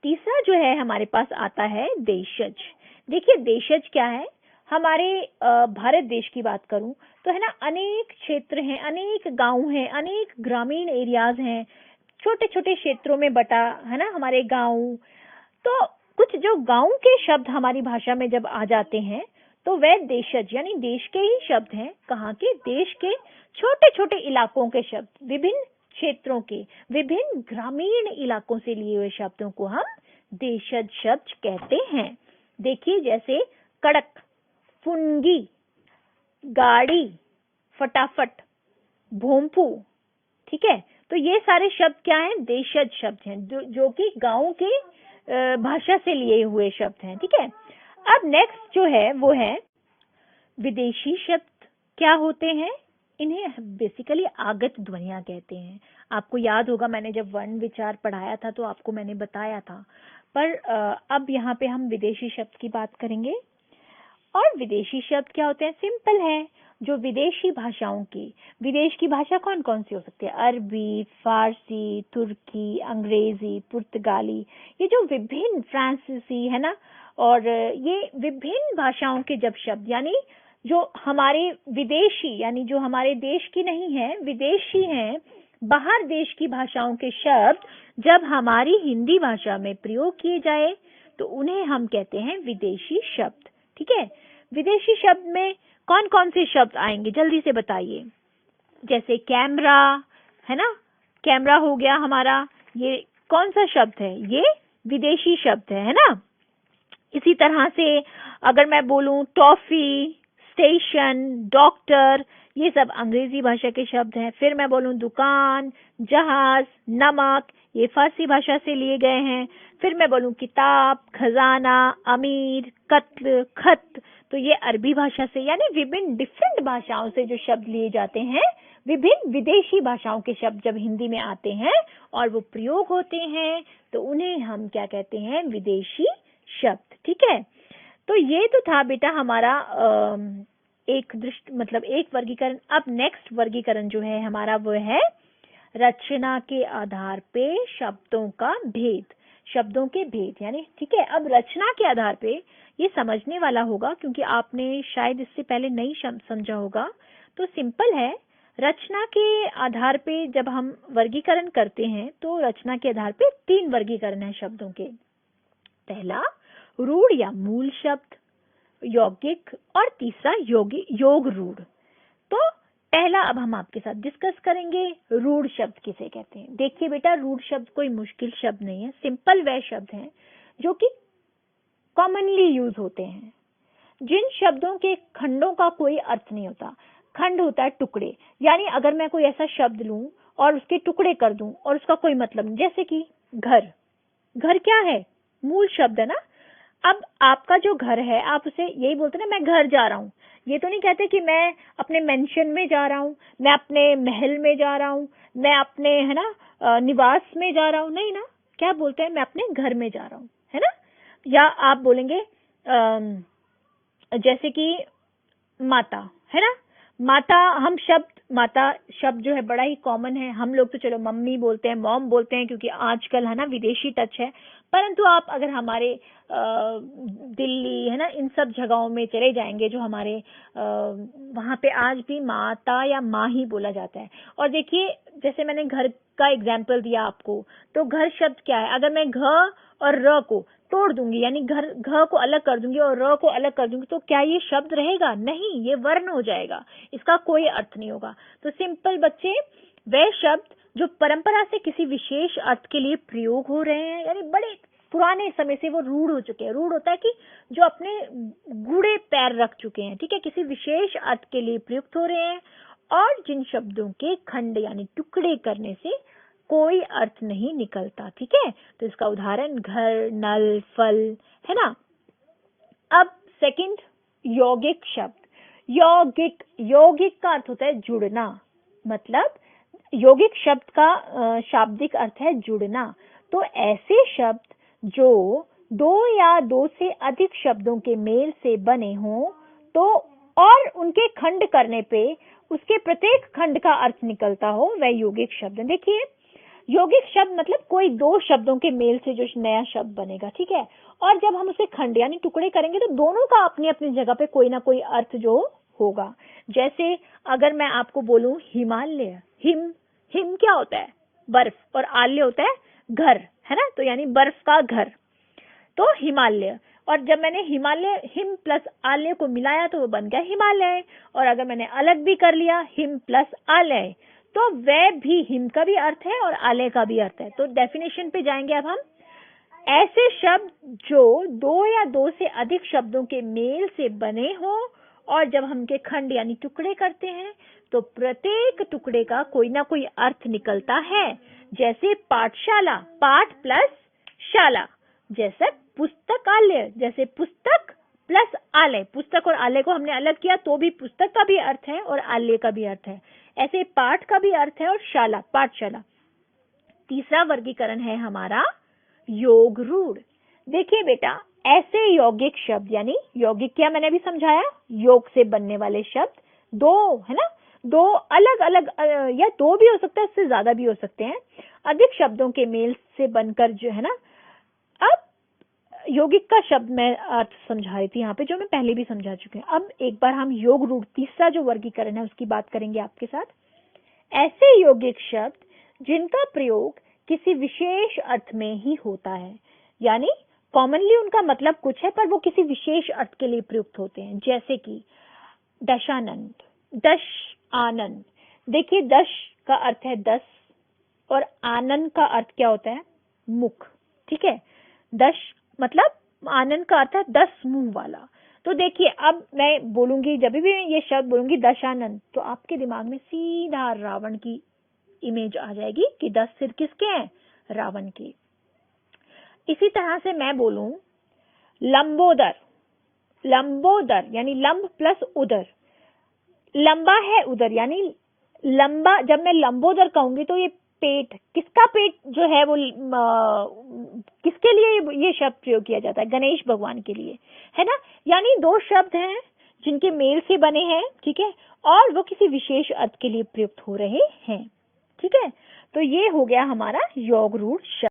तीसरा जो है हमारे पास आता है देशज। देखिए देशज क्या है, हमारे भारत देश की बात करूं तो है ना, अनेक क्षेत्र हैं, अनेक गांव हैं, अनेक ग्रामीण एरियाज हैं, छोटे छोटे क्षेत्रों में बटा है ना हमारे गांव। तो कुछ जो गांव के शब्द हमारी भाषा में जब आ जाते हैं तो वह देशज यानी देश के ही शब्द हैं। कहाँ के? देश के छोटे छोटे इलाकों के शब्द, विभिन्न क्षेत्रों के, विभिन्न ग्रामीण इलाकों से लिए हुए शब्दों को हम देशज शब्द कहते हैं। देखिए जैसे कड़क, फुनगी, गाड़ी, फटाफट, भोंपू, ठीक है। तो ये सारे शब्द क्या हैं? देशज शब्द हैं, जो कि गांव के भाषा से लिए हुए शब्द हैं, ठीक है। अब नेक्स्ट जो है वो है विदेशी शब्द। क्या होते हैं? इन्हें बेसिकली आगत ध्वनियां कहते हैं। आपको याद होगा मैंने जब वर्ण विचार पढ़ाया था तो आपको मैंने बताया था, पर अब यहाँ पे हम विदेशी शब्द की बात करेंगे। और विदेशी शब्द क्या होते हैं? सिंपल है, जो विदेशी भाषाओं की, विदेश की भाषा कौन कौन सी हो सकती है? अरबी, फारसी, तुर्की, अंग्रेजी, पुर्तगाली, ये जो विभिन्न, फ्रांसीसी है ना, और ये विभिन्न भाषाओं के जब शब्द यानी जो हमारे विदेशी यानी जो हमारे देश की नहीं है, विदेशी हैं, बाहर देश की भाषाओं के शब्द जब हमारी हिंदी भाषा में प्रयोग किए जाए तो उन्हें हम कहते हैं विदेशी शब्द, ठीक है। विदेशी शब्द में कौन कौन से शब्द आएंगे जल्दी से बताइए। जैसे कैमरा है ना, कैमरा हो गया हमारा, ये कौन सा शब्द है? ये विदेशी शब्द है ना। इसी तरह से अगर मैं बोलूं टॉफी, स्टेशन, डॉक्टर, ये सब अंग्रेजी भाषा के शब्द हैं। फिर मैं बोलूं दुकान, जहाज, नमक, ये फारसी भाषा से लिए गए हैं। फिर मैं बोलूं किताब, खजाना, अमीर, कत्ल, खत, तो ये अरबी भाषा से, यानी विभिन्न डिफरेंट भाषाओं से जो शब्द लिए जाते हैं, विभिन्न विदेशी भाषाओं के शब्द जब हिंदी में आते हैं और वो प्रयोग होते हैं तो उन्हें हम क्या कहते हैं? विदेशी शब्द, ठीक है। तो ये तो था बेटा हमारा एक मतलब एक वर्गीकरण। अब नेक्स्ट वर्गीकरण जो है हमारा वो है रचना के आधार पे शब्दों का भेद, शब्दों के भेद यानी, ठीक है। अब रचना के आधार पे ये समझने वाला होगा क्योंकि आपने शायद इससे पहले नहीं समझा होगा। तो सिंपल है, रचना के आधार पे जब हम वर्गीकरण करते हैं तो रचना के आधार पे 3 वर्गीकरण है शब्दों के। पहला रूढ़ या मूल शब्द, यौगिक, और तीसरा योग रूढ़। तो पहला अब हम आपके साथ डिस्कस करेंगे रूढ़ शब्द किसे कहते हैं। देखिए बेटा, रूढ़ शब्द कोई मुश्किल शब्द नहीं है, सिंपल वह शब्द हैं जो कि कॉमनली यूज होते हैं, जिन शब्दों के खंडों का कोई अर्थ नहीं होता। खंड होता है टुकड़े, यानी अगर मैं कोई ऐसा शब्द लूं और उसके टुकड़े कर दूं और उसका कोई मतलब नहीं, जैसे कि घर। घर क्या है? मूल शब्द है ना। अब आपका जो घर है, आप उसे यही बोलते ना, मैं घर जा रहा हूँ। ये तो नहीं कहते कि मैं अपने मेंशन में जा रहा हूँ, मैं अपने महल में जा रहा हूँ, मैं अपने है ना निवास में जा रहा हूँ, नहीं ना। क्या बोलते हैं? मैं अपने घर में जा रहा हूँ, है ना। या आप बोलेंगे जैसे कि माता, है ना। माता, हम शब्द, माता शब्द जो है बड़ा ही कॉमन है। हम लोग तो चलो मम्मी बोलते हैं, मॉम बोलते हैं, क्योंकि आजकल है ना विदेशी टच है। परंतु आप अगर हमारे दिल्ली है ना, इन सब जगहों में चले जाएंगे जो हमारे वहां पे आज भी माता या माँ ही बोला जाता है। और देखिए जैसे मैंने घर का एग्जाम्पल दिया आपको, तो घर शब्द क्या है? अगर मैं घ और र को तोड़ दूंगी, यानी घ को अलग कर दूंगी और र को अलग कर दूंगी, तो क्या ये शब्द रहेगा? नहीं, ये वर्ण हो जाएगा, इसका कोई अर्थ नहीं होगा। तो सिंपल बच्चे, वे शब्द जो परंपरा से किसी विशेष अर्थ के लिए प्रयोग हो रहे हैं, यानी बड़े पुराने समय से वो रूढ़ हो चुके हैं। रूढ़ होता है कि जो अपने गूढ़े पैर रख चुके हैं, ठीक है, किसी विशेष अर्थ के लिए प्रयुक्त हो रहे हैं, और जिन शब्दों के खंड यानी टुकड़े करने से कोई अर्थ नहीं निकलता, ठीक है। तो इसका उदाहरण घर, नल, फल, है ना। अब सेकंड, यौगिक शब्द। यौगिक, यौगिक का अर्थ होता है जुड़ना, मतलब यौगिक शब्द का शाब्दिक अर्थ है जुड़ना। तो ऐसे शब्द जो 2 या 2 से अधिक शब्दों के मेल से बने हों तो और उनके खंड करने पे उसके प्रत्येक खंड का अर्थ निकलता हो, वह यौगिक शब्द है। देखिए यौगिक शब्द मतलब कोई दो शब्दों के मेल से जो नया शब्द बनेगा, ठीक है। और जब हम उसे खंड यानी टुकड़े करेंगे तो दोनों का अपनी अपनी जगह पे कोई ना कोई अर्थ जो होगा। जैसे अगर मैं आपको बोलूं हिमालय, हिम क्या होता है? बर्फ, और आल्य होता है घर, है ना, तो यानी बर्फ का घर, तो हिमालय। और जब मैंने हिमालय हिम प्लस आलय को मिलाया तो वो बन गया हिमालय। और अगर मैंने अलग भी कर लिया हिम प्लस आलय, तो वह भी, हिम का भी अर्थ है और आलय का भी अर्थ है। तो डेफिनेशन पे जाएंगे अब हम। ऐसे शब्द जो दो या दो से अधिक शब्दों के मेल से बने हो और जब हम के खंड यानी टुकड़े करते हैं तो प्रत्येक टुकड़े का कोई ना कोई अर्थ निकलता है। जैसे पाठशाला, पाठ प्लस शाला। जैसे पुस्तकालय, जैसे पुस्तक प्लस आलय, पुस्तक और आलय को हमने अलग किया तो भी पुस्तक का भी अर्थ है और आलय का भी अर्थ है। ऐसे पाठ का भी अर्थ है और शाला, पाठशाला। तीसरा वर्गीकरण है हमारा योग रूढ़। देखिए बेटा, ऐसे यौगिक शब्द यानी यौगिक क्या मैंने अभी समझाया, योग से बनने वाले शब्द दो, है ना, दो अलग अलग या दो भी हो सकता है, इससे ज्यादा भी हो सकते हैं, अधिक शब्दों के मेल से बनकर जो है ना। अब यौगिक का शब्द मैं अर्थ समझा रही थी यहाँ पे, जो मैं पहले भी समझा चुके हैं। अब एक बार हम योग रूढ़ तीसरा जो वर्गीकरण है उसकी बात करेंगे आपके साथ। ऐसे यौगिक शब्द जिनका प्रयोग किसी विशेष अर्थ में ही होता है, यानी कॉमनली उनका मतलब कुछ है पर वो किसी विशेष अर्थ के लिए प्रयुक्त होते हैं। जैसे कि दशानंद, दश आनंद। देखिए, दश का अर्थ है 10 और आनंद का अर्थ क्या होता है? मुख, ठीक है। दश मतलब आनंद का अर्थ है 10 मुंह वाला। तो देखिए, अब मैं बोलूंगी, जब भी मैं ये शब्द बोलूंगी दशानंद, तो आपके दिमाग में सीधा रावण की इमेज आ जाएगी कि 10 सिर किसके हैं? रावण के। इसी तरह से मैं बोलूं लंबोदर, लंबोदर यानी लंब प्लस उदर, लंबा है उदर यानी लंबा। जब मैं लंबोदर कहूंगी तो ये पेट, किसका पेट जो है वो किसके लिए ये शब्द प्रयोग किया जाता है? गणेश भगवान के लिए, है ना। यानी दो शब्द हैं जिनके मेल से बने हैं, ठीक है, और वो किसी विशेष अर्थ के लिए प्रयुक्त हो रहे हैं, ठीक है। तो ये हो गया हमारा योग रूढ़ शब्द।